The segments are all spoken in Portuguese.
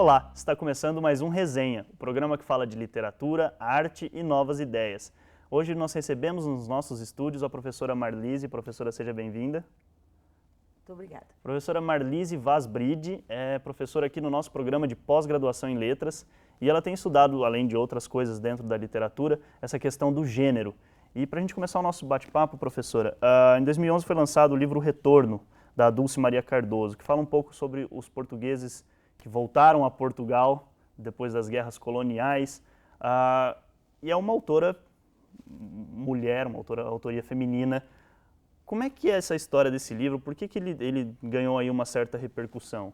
Olá, está começando mais um Resenha, o programa que fala de literatura, arte e novas ideias. Hoje nós recebemos nos nossos estúdios a professora Marlise. Professora, seja bem-vinda. Muito obrigada. Professora Marlise Vaz Bride é professora aqui no nosso programa de pós-graduação em letras e ela tem estudado, além de outras coisas dentro da literatura, essa questão do gênero. E para a gente começar o nosso bate-papo, professora, em 2011 foi lançado o livro Retorno, da Dulce Maria Cardoso, que fala um pouco sobre os portugueses que voltaram a Portugal depois das guerras coloniais, e é uma autora mulher, uma autoria feminina. Como é que é essa história desse livro? Por que ele ganhou aí uma certa repercussão?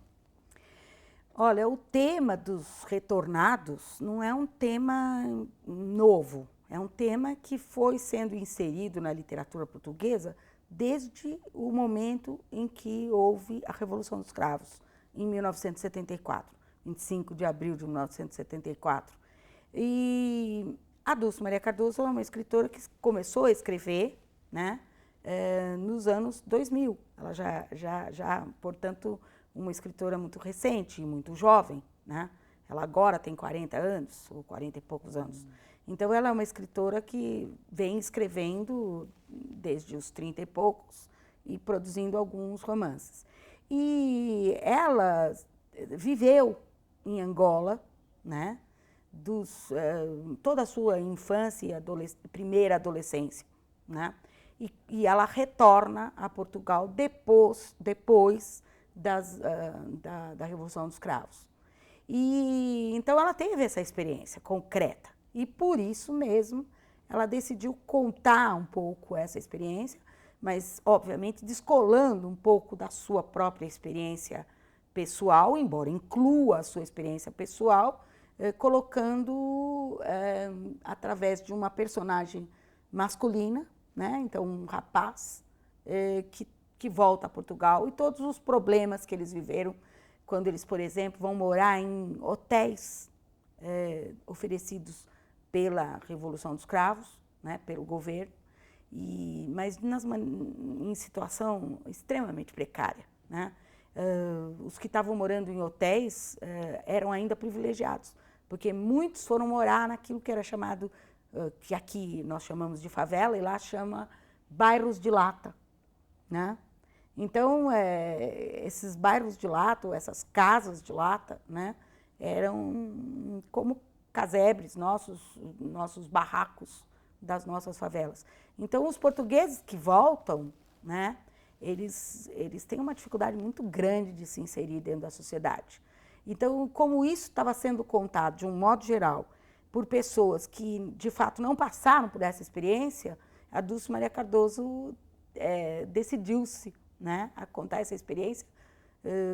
Olha, o tema dos retornados não é um tema novo, é um tema que foi sendo inserido na literatura portuguesa desde o momento em que houve a Revolução dos Cravos, em 1974, 25 de abril de 1974. E a Dulce Maria Cardoso é uma escritora que começou a escrever, né, nos anos 2000. Ela já, portanto, uma escritora muito recente, muito jovem, né? Ela agora tem 40 anos, ou 40 e poucos anos. Então, ela é uma escritora que vem escrevendo desde os 30 e poucos e produzindo alguns romances. E ela viveu em Angola, né, toda a sua infância e primeira adolescência, né? E ela retorna a Portugal depois da Revolução dos Cravos. E então ela teve essa experiência concreta e por isso mesmo ela decidiu contar um pouco essa experiência, mas obviamente descolando um pouco da sua própria experiência pessoal, embora inclua a sua experiência pessoal, colocando através de uma personagem masculina, né? Então um rapaz que volta a Portugal e todos os problemas que eles viveram quando eles, por exemplo, vão morar em hotéis oferecidos pela Revolução dos Cravos, né, pelo governo, mas em situação extremamente precária, né? Os que estavam morando em hotéis eram ainda privilegiados, porque muitos foram morar naquilo que era chamado, que aqui nós chamamos de favela, e lá chama bairros de lata, né? Então, esses bairros de lata, ou essas casas de lata, né, eram como casebres, nossos barracos das nossas favelas. Então, os portugueses que voltam, né, eles têm uma dificuldade muito grande de se inserir dentro da sociedade. Então, como isso estava sendo contado, de um modo geral, por pessoas que, de fato, não passaram por essa experiência, a Dulce Maria Cardoso decidiu-se, né, a contar essa experiência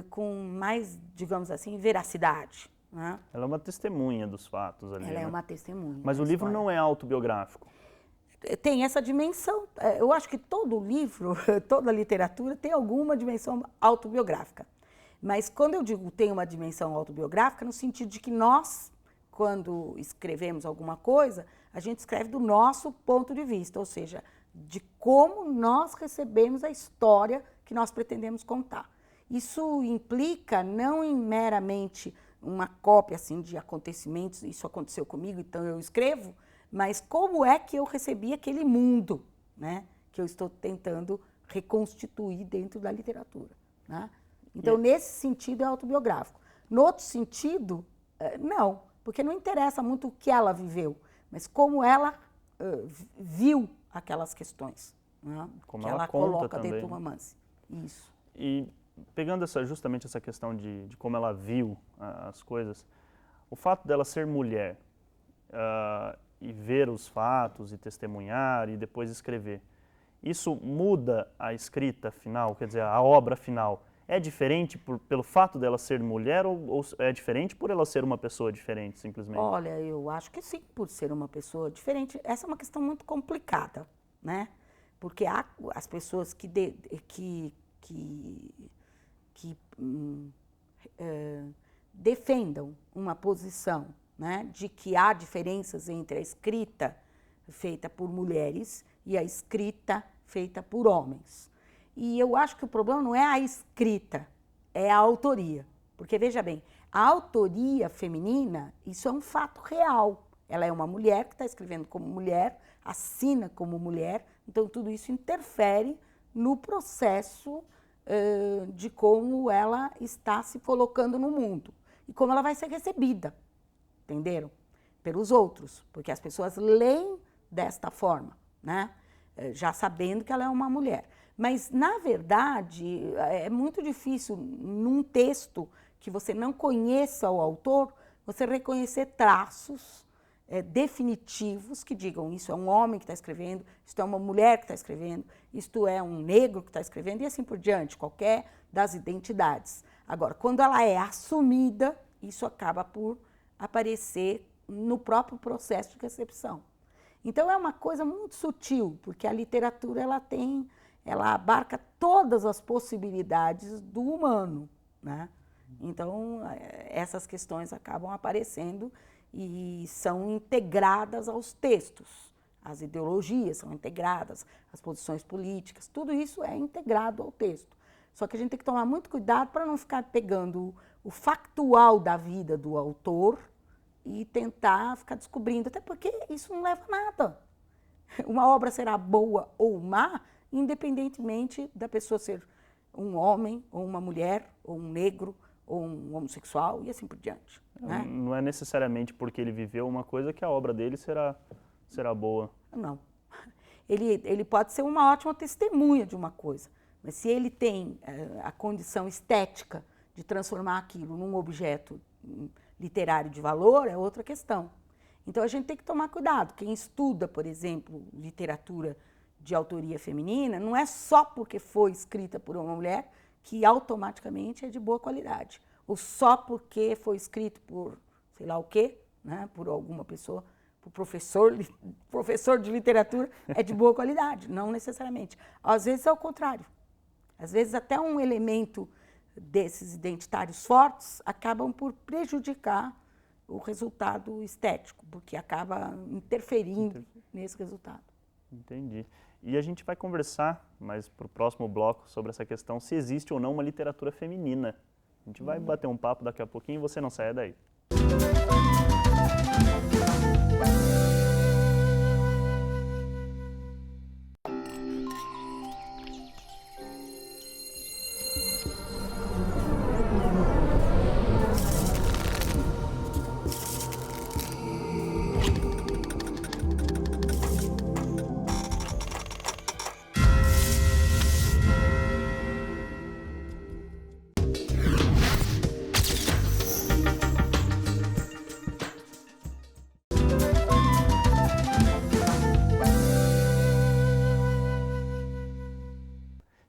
com mais, digamos assim, veracidade, né? Ela é uma testemunha dos fatos ali, Ela né? é uma testemunha. Mas o livro não é autobiográfico. Tem essa dimensão. Eu acho que todo livro, toda literatura tem alguma dimensão autobiográfica. Mas quando eu digo tem uma dimensão autobiográfica, no sentido de que nós, quando escrevemos alguma coisa, a gente escreve do nosso ponto de vista, ou seja, de como nós recebemos a história que nós pretendemos contar. Isso implica não em meramente uma cópia assim, de acontecimentos, isso aconteceu comigo, então eu escrevo, mas como é que eu recebi aquele mundo, né, que eu estou tentando reconstituir dentro da literatura, né? Então, nesse sentido, é autobiográfico. No outro sentido, não, porque não interessa muito o que ela viveu, mas como ela viu aquelas questões, né, Como que ela ela conta coloca também, dentro do né? romance. Isso. E pegando justamente essa questão de como ela viu as coisas, o fato dela ser mulher e ver os fatos e testemunhar e depois escrever, isso muda a escrita final, quer dizer, a obra final? É diferente pelo fato dela ser mulher ou é diferente por ela ser uma pessoa diferente, simplesmente? Olha, eu acho que sim, por ser uma pessoa diferente. Essa é uma questão muito complicada, né? Porque há as pessoas que defendam uma posição, né, de que há diferenças entre a escrita feita por mulheres e a escrita feita por homens. E eu acho que o problema não é a escrita, é a autoria. Porque, veja bem, A autoria feminina, isso é um fato real. Ela é uma mulher que está escrevendo como mulher, assina como mulher, então tudo isso interfere no processo de como ela está se colocando no mundo e como ela vai ser recebida, entenderam? Pelos outros, porque as pessoas leem desta forma, né? Já sabendo que ela é uma mulher. Mas, na verdade, é muito difícil, num texto que você não conheça o autor, você reconhecer traços definitivos que digam isso é um homem que está escrevendo, isto é uma mulher que está escrevendo, isto é um negro que está escrevendo e assim por diante, qualquer das identidades. Agora, quando ela é assumida, isso acaba por aparecer no próprio processo de recepção. Então é uma coisa muito sutil, porque a literatura ela abarca todas as possibilidades do humano, né? Então essas questões acabam aparecendo e são integradas aos textos. As ideologias são integradas, as posições políticas, tudo isso é integrado ao texto. Só que a gente tem que tomar muito cuidado para não ficar pegando o factual da vida do autor e tentar ficar descobrindo, até porque isso não leva a nada. Uma obra será boa ou má, independentemente da pessoa ser um homem, ou uma mulher, ou um negro, ou um homossexual, e assim por diante. Né? Não é necessariamente porque ele viveu uma coisa que a obra dele será boa. Não. Ele pode ser uma ótima testemunha de uma coisa, mas se ele tem a condição estética de transformar aquilo num objeto literário de valor, é outra questão. Então a gente tem que tomar cuidado. Quem estuda, por exemplo, literatura de autoria feminina, não é só porque foi escrita por uma mulher que automaticamente é de boa qualidade. Ou só porque foi escrito por sei lá o quê, né, por alguma pessoa, por professor de literatura, é de boa qualidade. Não necessariamente. Às vezes é o contrário. Às vezes até um elemento desses identitários fortes acabam por prejudicar o resultado estético, porque acaba interferindo nesse resultado. Entendi. E a gente vai conversar mais para o próximo bloco sobre essa questão, se existe ou não uma literatura feminina. A gente vai bater um papo daqui a pouquinho e você não saia daí.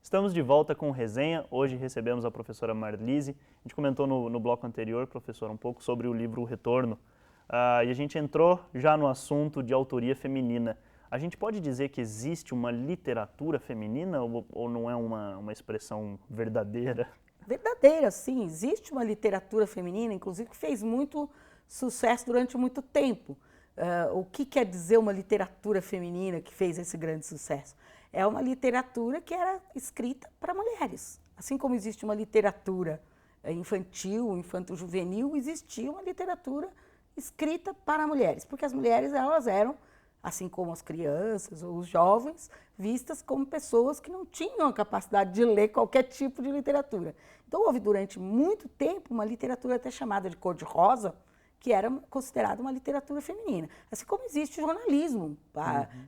Estamos de volta com o Resenha. Hoje recebemos a professora Marlise. A gente comentou no bloco anterior, professora, um pouco sobre o livro O Retorno. E a gente entrou já no assunto de autoria feminina. A gente pode dizer que existe uma literatura feminina ou não é uma expressão verdadeira? Verdadeira, sim. Existe uma literatura feminina, inclusive, que fez muito sucesso durante muito tempo. O que quer dizer uma literatura feminina que fez esse grande sucesso? É uma literatura que era escrita para mulheres. Assim como existe uma literatura infantil, infanto-juvenil, existia uma literatura escrita para mulheres, porque as mulheres elas eram, assim como as crianças ou os jovens, vistas como pessoas que não tinham a capacidade de ler qualquer tipo de literatura. Então houve durante muito tempo uma literatura até chamada de cor-de-rosa, que era considerada uma literatura feminina. Assim como existe jornalismo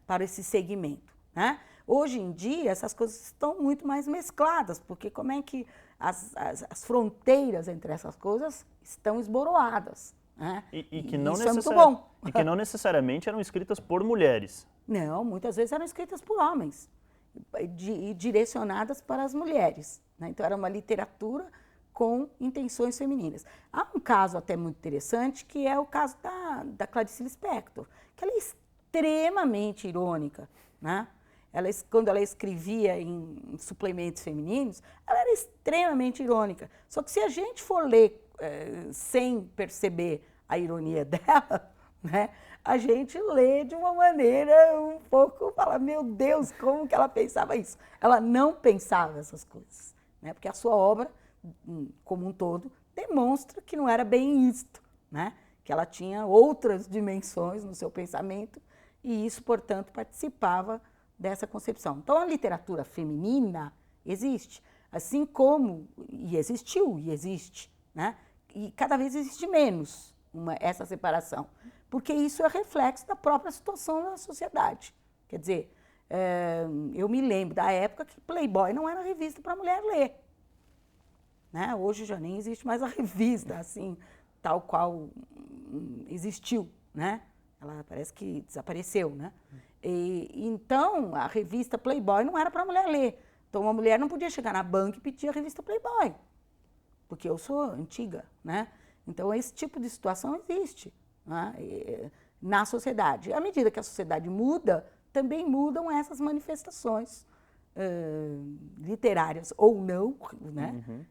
para esse segmento, né? Hoje em dia, essas coisas estão muito mais mescladas, porque como é que as fronteiras entre essas coisas estão esboroadas, né? E que não isso é muito bom. E que não necessariamente eram escritas por mulheres. Não, muitas vezes eram escritas por homens e direcionadas para as mulheres, né? Então era uma literatura com intenções femininas. Há um caso até muito interessante, que é o caso da Clarice Lispector, que ela é extremamente irônica, né? Quando ela escrevia em suplementos femininos, ela era extremamente irônica. Só que se a gente for ler sem perceber a ironia dela, né, a gente lê de uma maneira um pouco, fala, meu Deus, como que ela pensava isso? Ela não pensava essas coisas, né, porque a sua obra, como um todo, demonstra que não era bem isto, né? Que ela tinha outras dimensões no seu pensamento e isso, portanto, participava dessa concepção. Então, a literatura feminina existe, assim como, e existiu, e existe, né? E cada vez existe menos essa separação, porque isso é reflexo da própria situação da sociedade. Quer dizer, eu me lembro da época que Playboy não era revista para mulher ler. Né? Hoje já nem existe mais a revista, assim, tal qual existiu, né? Ela parece que desapareceu, né? Então, a revista Playboy não era para mulher ler. Então, uma mulher não podia chegar na banca e pedir a revista Playboy, porque eu sou antiga, né? Então, esse tipo de situação existe, né? Na sociedade. À medida que a sociedade muda, também mudam essas manifestações literárias ou não, né?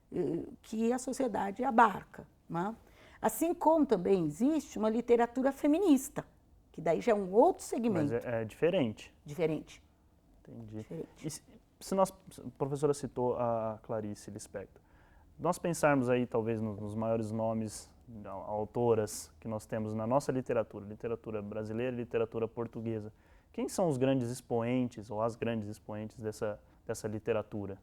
Que a sociedade abarca, né? Assim como também existe uma literatura feminista, que daí já é um outro segmento. Mas é diferente. Diferente. Entendi. Diferente. E se nós, a professora citou a Clarice Lispector, nós pensarmos aí talvez nos maiores nomes, autoras que nós temos na nossa literatura brasileira e literatura portuguesa, quem são os grandes expoentes ou as grandes expoentes dessa literatura?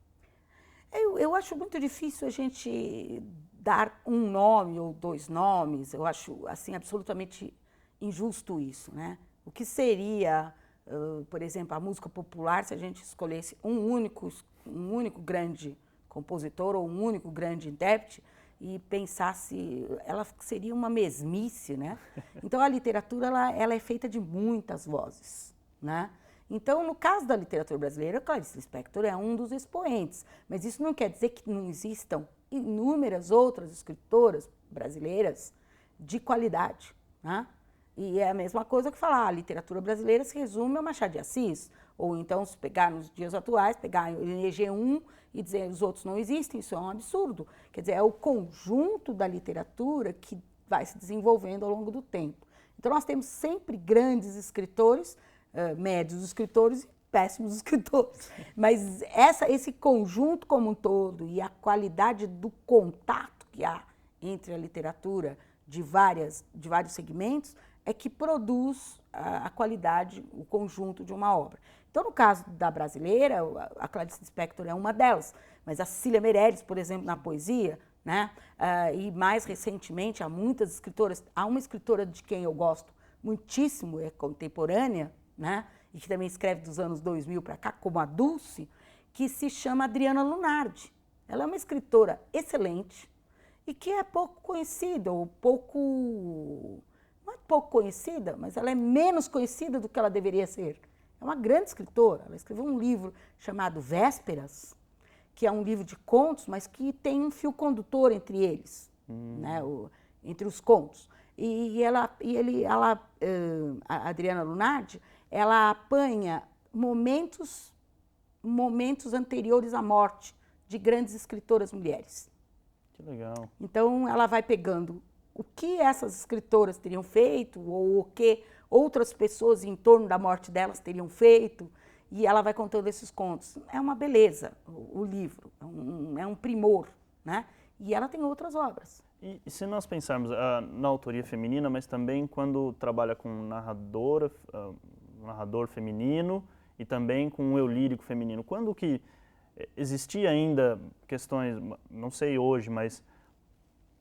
Eu acho muito difícil a gente dar um nome ou dois nomes. Eu acho assim absolutamente injusto isso, né? O que seria, por exemplo, a música popular se a gente escolhesse um único grande compositor ou um único grande intérprete e pensasse, ela seria uma mesmice, né? Então a literatura ela é feita de muitas vozes, né? Então, no caso da literatura brasileira, Clarice Lispector é um dos expoentes, mas isso não quer dizer que não existam inúmeras outras escritoras brasileiras de qualidade, né? E é a mesma coisa que falar, a literatura brasileira se resume ao Machado de Assis, ou então, se pegar nos dias atuais, pegar eleger um e dizer os outros não existem, isso é um absurdo. Quer dizer, é o conjunto da literatura que vai se desenvolvendo ao longo do tempo. Então, nós temos sempre grandes escritores, médios escritores e péssimos escritores. Mas esse conjunto como um todo e a qualidade do contato que há entre a literatura de vários segmentos é que produz a qualidade, o conjunto de uma obra. Então, no caso da brasileira, a Clarice Lispector é uma delas, mas a Cecília Meirelles, por exemplo, na poesia, né? E mais recentemente há muitas escritoras, há uma escritora de quem eu gosto muitíssimo, é contemporânea, né? E que também escreve dos anos 2000 para cá, como a Dulce, que se chama Adriana Lunardi. Ela é uma escritora excelente e que é pouco conhecida, ou não é pouco conhecida, mas ela é menos conhecida do que ela deveria ser. É uma grande escritora, ela escreveu um livro chamado Vésperas, que é um livro de contos, mas que tem um fio condutor entre eles, né? Entre os contos. A Adriana Lunardi, ela apanha momentos anteriores à morte de grandes escritoras mulheres. Que legal. Então, ela vai pegando o que essas escritoras teriam feito, ou o que outras pessoas em torno da morte delas teriam feito, e ela vai contando esses contos. É uma beleza o livro, é um primor, né? E ela tem outras obras. E se nós pensarmos na autoria feminina, mas também quando trabalha com narrador feminino e também com um eu lírico feminino, quando que existia ainda questões, não sei hoje, mas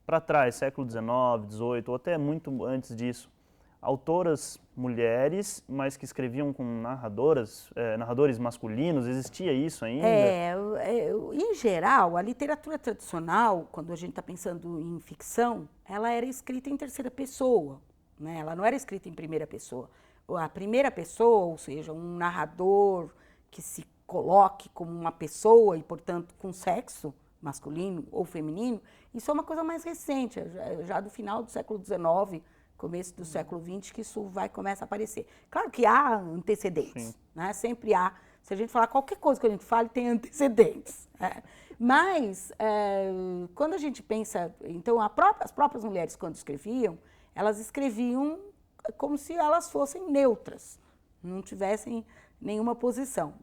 para trás, século XIX, XVIII, ou até muito antes disso, autoras mulheres, mas que escreviam com narradores masculinos, existia isso ainda? Em geral, a literatura tradicional, quando a gente está pensando em ficção, ela era escrita em terceira pessoa, né? Ela não era escrita em primeira pessoa. A primeira pessoa, ou seja, um narrador que se coloque como uma pessoa e, portanto, com sexo masculino ou feminino, isso é uma coisa mais recente, já do final do século XIX, começo do século XX, que isso começa a aparecer. Claro que há antecedentes, né? Sempre há. Se a gente falar qualquer coisa que a gente fale, tem antecedentes. Mas, quando a gente pensa... Então, as próprias mulheres, quando escreviam, elas escreviam como se elas fossem neutras, não tivessem nenhuma posição,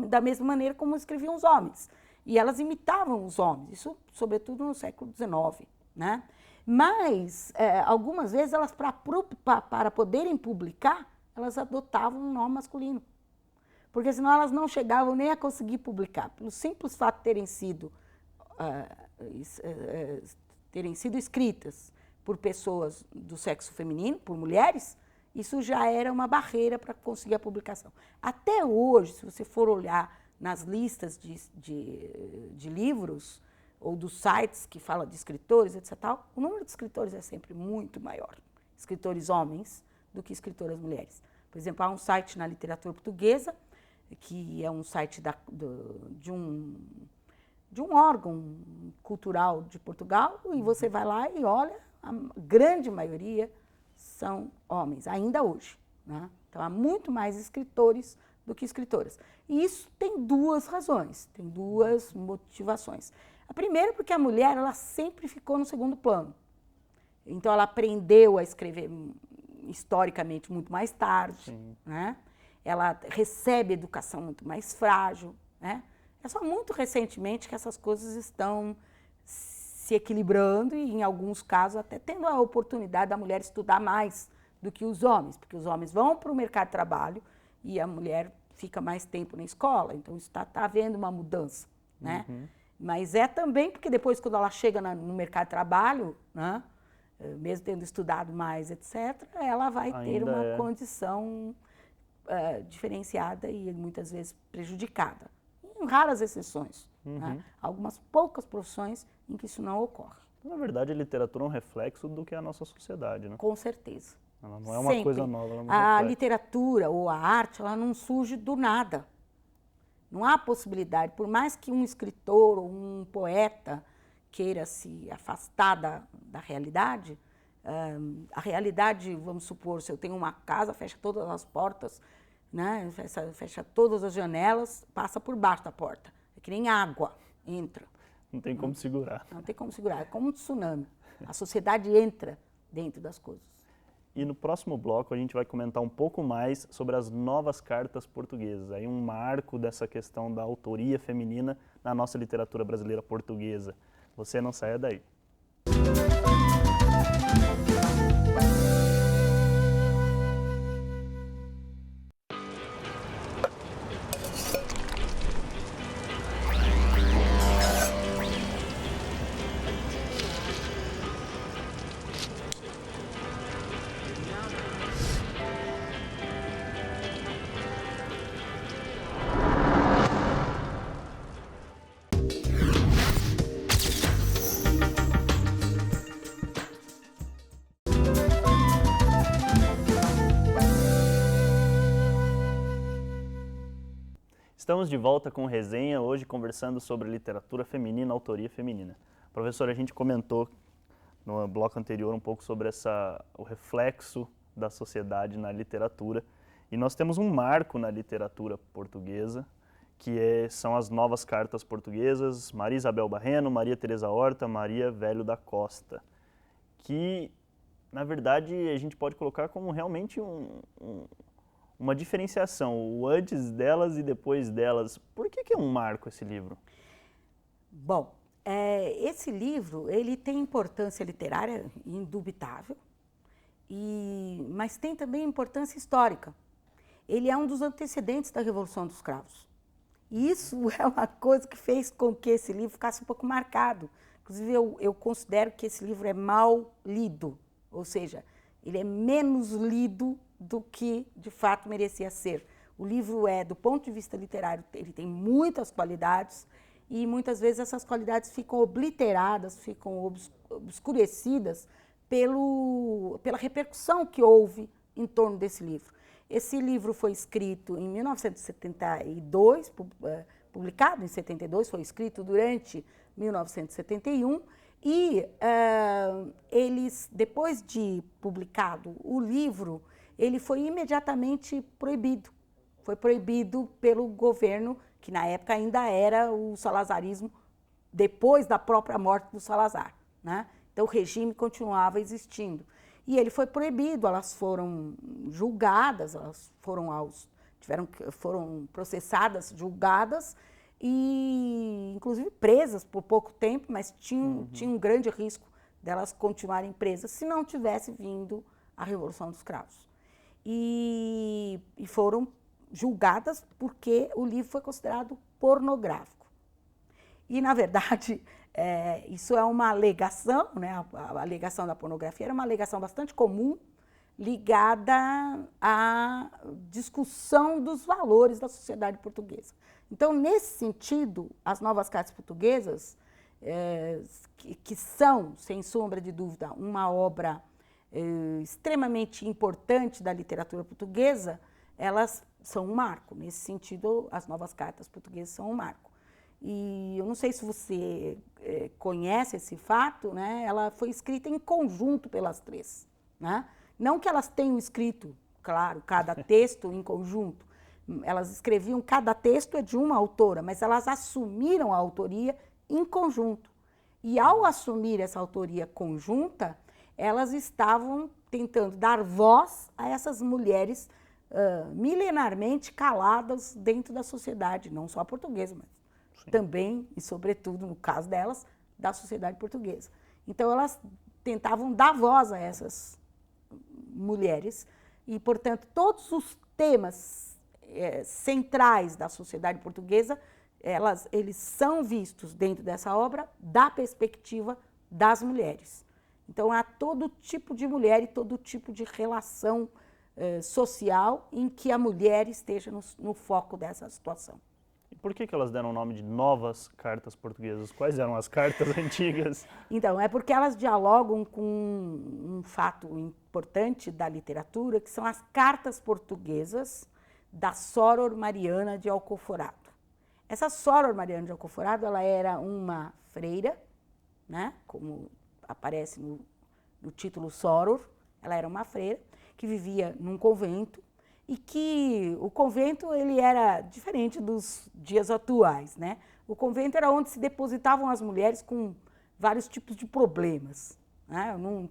da mesma maneira como escreviam os homens. E elas imitavam os homens, isso sobretudo no século XIX, né? Mas, algumas vezes, elas, para poderem publicar, elas adotavam um nome masculino. Porque senão elas não chegavam nem a conseguir publicar. Pelo simples fato de terem sido escritas por pessoas do sexo feminino, por mulheres, isso já era uma barreira para conseguir a publicação. Até hoje, se você for olhar nas listas de livros ou dos sites que falam de escritores, etc., o número de escritores é sempre muito maior, escritores homens, do que escritoras mulheres. Por exemplo, há um site na literatura portuguesa, que é um site de um órgão cultural de Portugal, e você vai lá e olha, a grande maioria são homens, ainda hoje, né? Então, há muito mais escritores do que escritoras. E isso tem duas razões, tem duas motivações. A primeira, porque a mulher ela sempre ficou no segundo plano. Então, ela aprendeu a escrever historicamente muito mais tarde, né? Ela recebe educação muito mais frágil, né? É só muito recentemente que essas coisas estão se equilibrando e, em alguns casos, até tendo a oportunidade da mulher estudar mais do que os homens, porque os homens vão para o mercado de trabalho e a mulher fica mais tempo na escola. Então, isso está havendo uma mudança, né? Mas é também porque depois, quando ela chega no mercado de trabalho, né, mesmo tendo estudado mais, etc., ela vai ter uma condição diferenciada e muitas vezes prejudicada. Em raras exceções. Né? Algumas poucas profissões em que isso não ocorre. Na verdade, a literatura é um reflexo do que é a nossa sociedade, né? Com certeza. Ela não é uma coisa nova. Ela é um a literatura ou a arte, ela não surge do nada. Não há possibilidade, por mais que um escritor ou um poeta queira se afastar da realidade, a realidade, vamos supor, se eu tenho uma casa, fecha todas as portas, né? Fecha todas as janelas, passa por baixo da porta. É que nem água, entra. Não tem como segurar. Não tem como segurar, é como um tsunami. A sociedade entra dentro das coisas. E no próximo bloco a gente vai comentar um pouco mais sobre as novas cartas portuguesas, aí um marco dessa questão da autoria feminina na nossa literatura brasileira portuguesa. Você não saia daí. Estamos de volta com resenha, hoje conversando sobre literatura feminina, autoria feminina. Professor, a gente comentou no bloco anterior um pouco sobre o reflexo da sociedade na literatura. E nós temos um marco na literatura portuguesa, que são as novas cartas portuguesas, Maria Isabel Barreno, Maria Teresa Horta, Maria Velho da Costa, que, na verdade, a gente pode colocar como realmente uma diferenciação, o antes delas e depois delas. Por que é um marco esse livro? Bom, esse livro ele tem importância literária indubitável, mas tem também importância histórica. Ele é um dos antecedentes da Revolução dos Cravos. E isso é uma coisa que fez com que esse livro ficasse um pouco marcado. Inclusive, eu considero que esse livro é mal lido, ou seja, ele é menos lido do que, de fato, merecia ser. O livro do ponto de vista literário, ele tem muitas qualidades e, muitas vezes, essas qualidades ficam obliteradas, ficam obscurecidas pela repercussão que houve em torno desse livro. Esse livro foi escrito em 1972, publicado em 72, foi escrito durante 1971, e depois de publicado o livro, ele foi imediatamente proibido. Foi proibido pelo governo, que na época ainda era o salazarismo, depois da própria morte do Salazar, né? Então o regime continuava existindo. E ele foi proibido, elas foram julgadas, elas foram processadas, julgadas, e inclusive presas por pouco tempo, mas tinha um grande risco delas continuarem presas se não tivesse vindo a Revolução dos Cravos. E foram julgadas porque o livro foi considerado pornográfico. E, na verdade, isso é uma alegação, né? A alegação da pornografia era uma alegação bastante comum, ligada à discussão dos valores da sociedade portuguesa. Então, nesse sentido, as novas cartas portuguesas, que são, sem sombra de dúvida, uma obra extremamente importante da literatura portuguesa, elas são um marco. Nesse sentido, as novas cartas portuguesas são um marco. E eu não sei se você conhece esse fato, né? Ela foi escrita em conjunto pelas três, né? Não que elas tenham escrito, claro, cada texto em conjunto. Elas escreviam, cada texto é de uma autora, mas elas assumiram a autoria em conjunto. E ao assumir essa autoria conjunta, elas estavam tentando dar voz a essas mulheres milenarmente caladas dentro da sociedade, não só portuguesa, mas também, e sobretudo, no caso delas, da sociedade portuguesa. Então, elas tentavam dar voz a essas mulheres e, portanto, todos os temas centrais da sociedade portuguesa, eles são vistos dentro dessa obra da perspectiva das mulheres. Então, há todo tipo de mulher e todo tipo de relação social em que a mulher esteja no foco dessa situação. E por que elas deram o nome de novas cartas portuguesas? Quais eram as cartas antigas? Então, é porque elas dialogam com um fato importante da literatura, que são as cartas portuguesas da Soror Mariana de Alcoforado. Essa Soror Mariana de Alcoforado, ela era uma freira, né, como aparece no título Soror, ela era uma freira que vivia num convento e que o convento ele era diferente dos dias atuais, né? O convento era onde se depositavam as mulheres com vários tipos de problemas, né? Não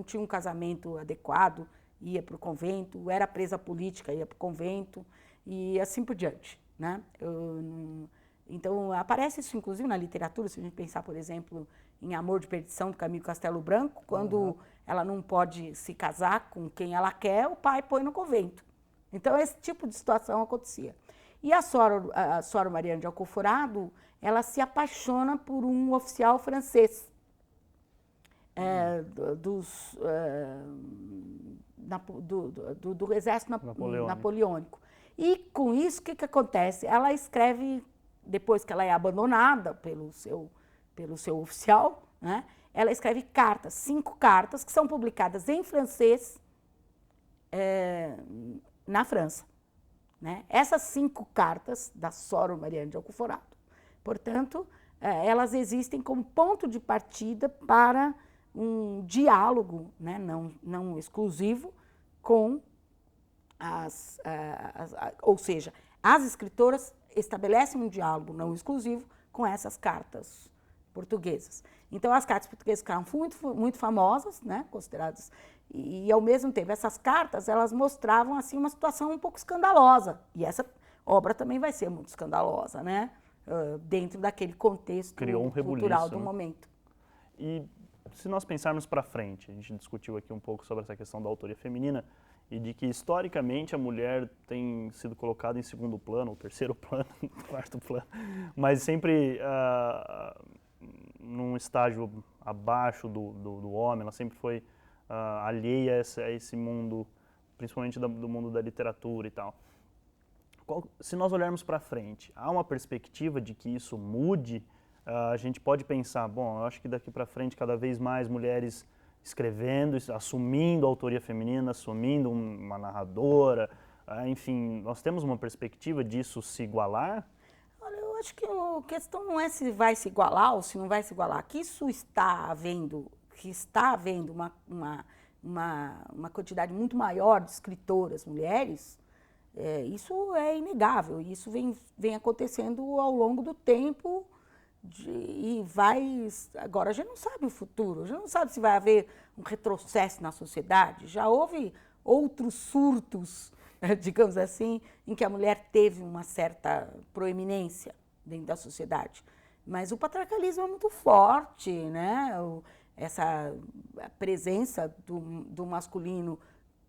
tinha um casamento adequado, ia para o convento, era presa política, ia para o convento e assim por diante, né? Então, aparece isso, inclusive, na literatura, se a gente pensar, por exemplo, em Amor de Perdição, do Camilo Castelo Branco, quando ela não pode se casar com quem ela quer, o pai põe no convento. Então, esse tipo de situação acontecia. E a Soror Mariana de Alcoforado, ela se apaixona por um oficial francês, do exército napoleônico. E, com isso, o que acontece? Ela escreve, depois que ela é abandonada pelo seu oficial, né? Ela escreve cartas, 5 cartas, que são publicadas em francês na França, né? Essas 5 cartas da Soror Mariana de Alcoforado, portanto, elas existem como ponto de partida para um diálogo, né? não exclusivo, com ou seja, as escritoras estabelecem um diálogo não exclusivo com essas cartas portuguesas. Então, as cartas portuguesas ficaram muito, muito famosas, né, consideradas, e, ao mesmo tempo, essas cartas, elas mostravam, assim, uma situação um pouco escandalosa, e essa obra também vai ser muito escandalosa, né, dentro daquele contexto cultural do momento. E se nós pensarmos para frente, a gente discutiu aqui um pouco sobre essa questão da autoria feminina, e de que, historicamente, a mulher tem sido colocada em segundo plano, ou terceiro plano, quarto plano, mas sempre num estágio abaixo do homem, ela sempre foi alheia a esse mundo, principalmente do mundo da literatura e tal. Se nós olharmos para frente, há uma perspectiva de que isso mude? A gente pode pensar, bom, eu acho que daqui para frente cada vez mais mulheres escrevendo, assumindo a autoria feminina, assumindo uma narradora, enfim, nós temos uma perspectiva disso se igualar? Olha, eu acho que a questão não é se vai se igualar ou se não vai se igualar, que isso está havendo uma quantidade muito maior de escritoras mulheres, isso é inegável, isso vem acontecendo ao longo do tempo. Agora a gente não sabe o futuro, a gente não sabe se vai haver um retrocesso na sociedade. Já houve outros surtos, digamos assim, em que a mulher teve uma certa proeminência, dentro da sociedade. Mas o patriarcalismo é muito forte, né? Essa presença do masculino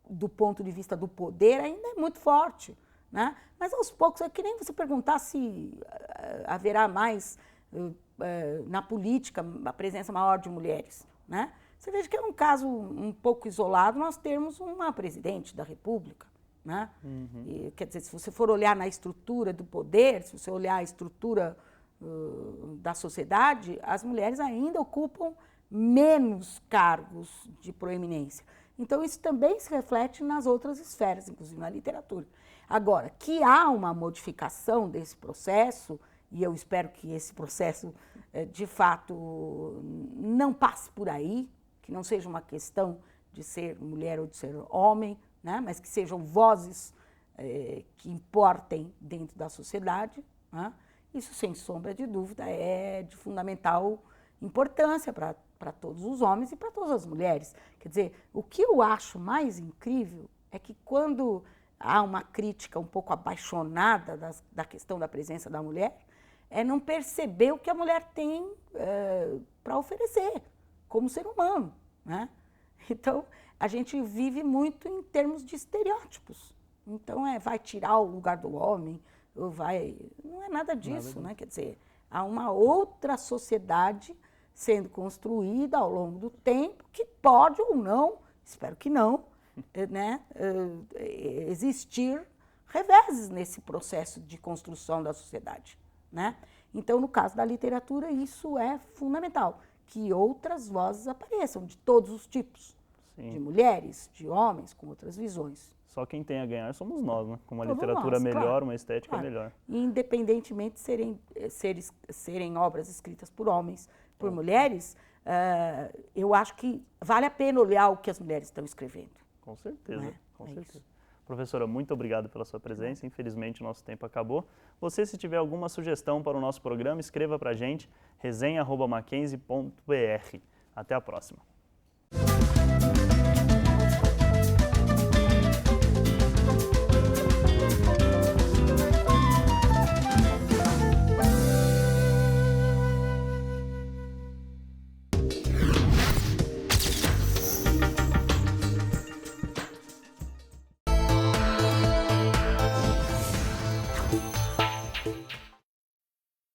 do ponto de vista do poder ainda é muito forte, né? Mas aos poucos, é que nem você perguntar se haverá mais na política a presença maior de mulheres, né? Você veja que é um caso um pouco isolado, nós temos uma presidente da República, né? E, quer dizer, se você for olhar na estrutura do poder, se você olhar a estrutura da sociedade, as mulheres ainda ocupam menos cargos de proeminência. Então, isso também se reflete nas outras esferas, inclusive na literatura. Agora, que há uma modificação desse processo, e eu espero que esse processo, de fato, não passe por aí, que não seja uma questão de ser mulher ou de ser homem, né? Mas que sejam vozes que importem dentro da sociedade, né? Isso, sem sombra de dúvida, é de fundamental importância para todos os homens e para todas as mulheres. Quer dizer, o que eu acho mais incrível é que quando há uma crítica um pouco apaixonada da questão da presença da mulher, é não perceber o que a mulher tem para oferecer como ser humano, né? Então, a gente vive muito em termos de estereótipos. Então, vai tirar o lugar do homem, ou vai... Não é nada disso, né? Quer dizer, há uma outra sociedade sendo construída ao longo do tempo que pode ou não, espero que não, né, existir reveses nesse processo de construção da sociedade, né? Então, no caso da literatura, isso é fundamental, que outras vozes apareçam, de todos os tipos, Sim. de mulheres, de homens, com outras visões. Só quem tem a ganhar somos nós, né? Com uma Todos literatura nós, melhor, claro, uma estética claro. melhor. E independentemente de serem obras escritas por homens, por mulheres, eu acho que vale a pena olhar o que as mulheres estão escrevendo. Com certeza, Né? com É certeza. isso. Professora, muito obrigado pela sua presença. Infelizmente, o nosso tempo acabou. Você, se tiver alguma sugestão para o nosso programa, escreva para a gente, resenha@mackenzie.br. Até a próxima.